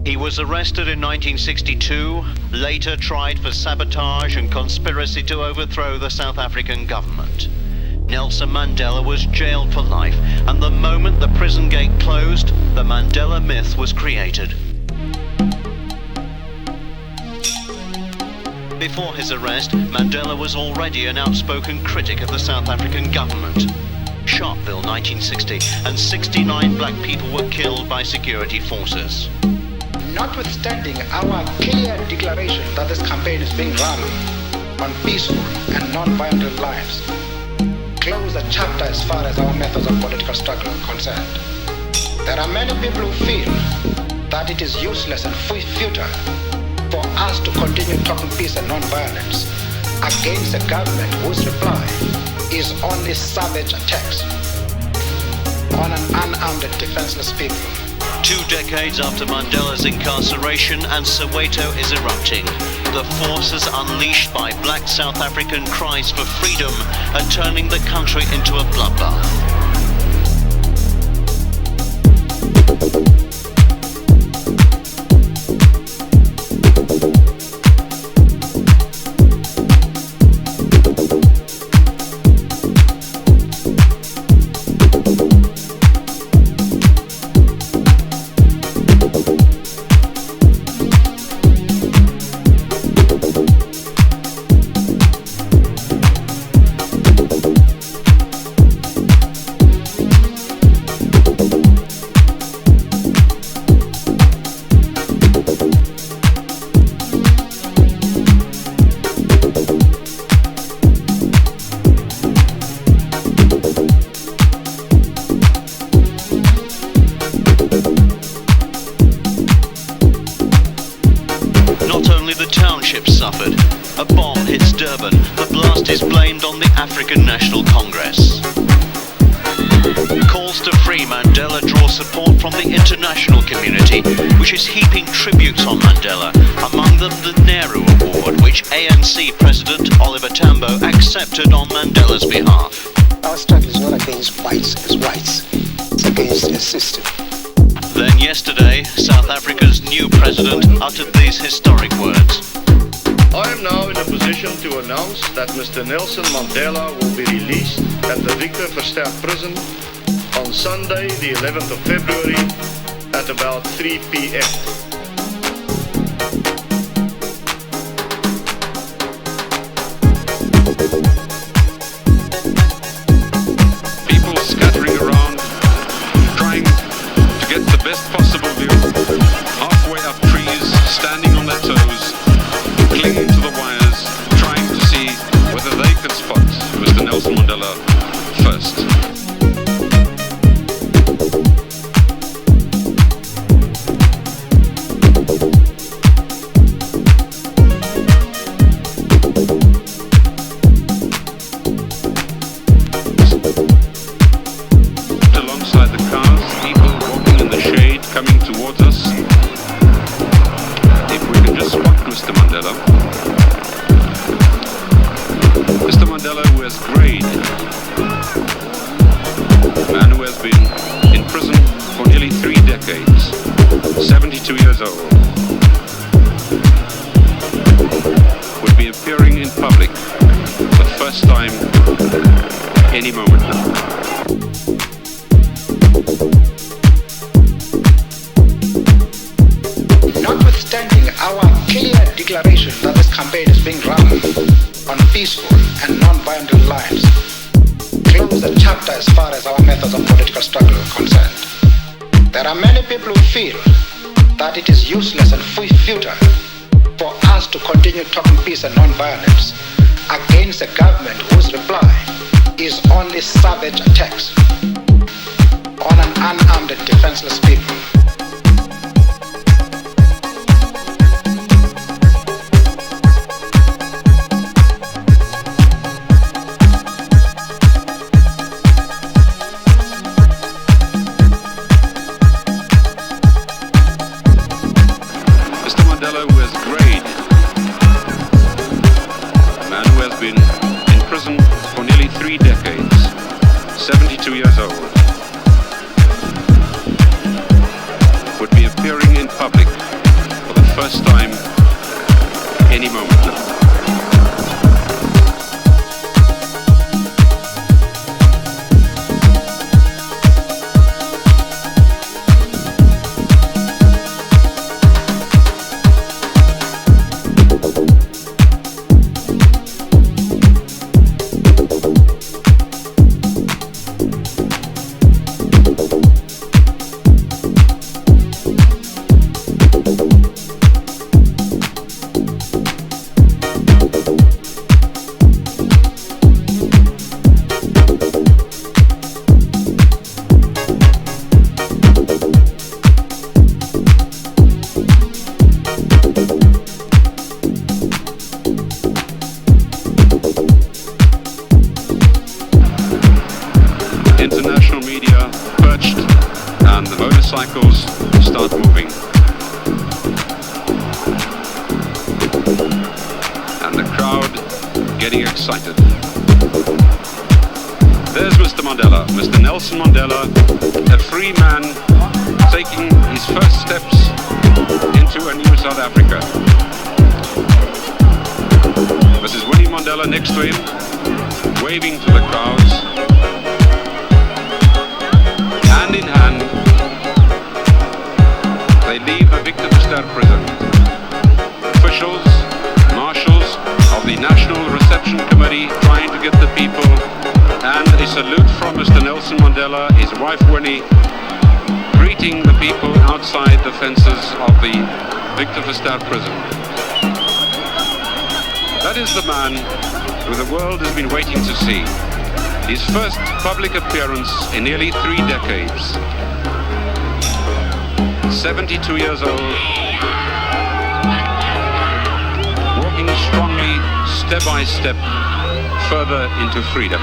He was arrested in 1962, later tried for sabotage and conspiracy to overthrow the South African government. Nelson Mandela was jailed for life, and the moment the prison gate closed, the Mandela myth was created. Before his arrest, Mandela was already an outspoken critic of the South African government. Sharpeville, 1960, and 69 black people were killed by security forces. Notwithstanding our clear declaration that this campaign is being run on peaceful and non-violent lines, close the chapter as far as our methods of political struggle are concerned. There are many people who feel that it is useless and futile for us to continue talking peace and non-violence against a government whose reply is only savage attacks on an unarmed and defenseless people. 2 decades after Mandela's incarceration, and Soweto is erupting. The forces unleashed by black South African cries for freedom are turning the country into a bloodbath. The township suffered. A bomb hits Durban. The blast is blamed on the African National Congress. Calls to free Mandela draw support from the international community, which is heaping tributes on Mandela, among them the Nehru Award, which ANC President Oliver Tambo accepted on Mandela's behalf. Our struggle is not against whites as whites, it's against a system. Then yesterday, South Africa's new president uttered these historic words. I am now in a position to announce that Mr. Nelson Mandela will be released at the Victor Verster prison on Sunday, the 11th of February at about 3 p.m. People scattering around, trying to get the best possible view, halfway up trees, standing on their toes, clinging to the wires, trying to see whether they could spot Mr. Nelson Mandela first. Alongside the cars, people walking in the shade, coming towards us. If we can just spot Mr. Mandela. Mr. Mandela, who has grayed, a man who has been in prison for nearly 3 decades, 72 years old, will be appearing in public for the first time any moment now. Notwithstanding our clear declaration that this campaign is being run on peaceful and non-violent lines, close the chapter as far as our methods of political struggle are concerned. There are many people who feel that it is useless and futile for us to continue talking peace and non-violence against a government whose reply is only savage attacks on an unarmed and defenseless people. Mr. Mandela, who has grayed, a man who has been in prison for nearly 3 decades, 72 years old, last time any moment now. International media perched and the motorcycles start moving. And the crowd getting excited. There's Mr. Mandela, Mr. Nelson Mandela, a free man taking his first steps into a new South Africa. Mrs. Winnie Mandela next to him, waving to the crowds. Hand in hand, they leave the Victor Verster prison. Officials, marshals of the National Reception Committee trying to get the people, and a salute from Mr. Nelson Mandela, his wife Winnie, greeting the people outside the fences of the Victor Verster prison. That is the man who the world has been waiting to see. His first public appearance in nearly 3 decades. 72 years old, walking strongly, step by step, further into freedom.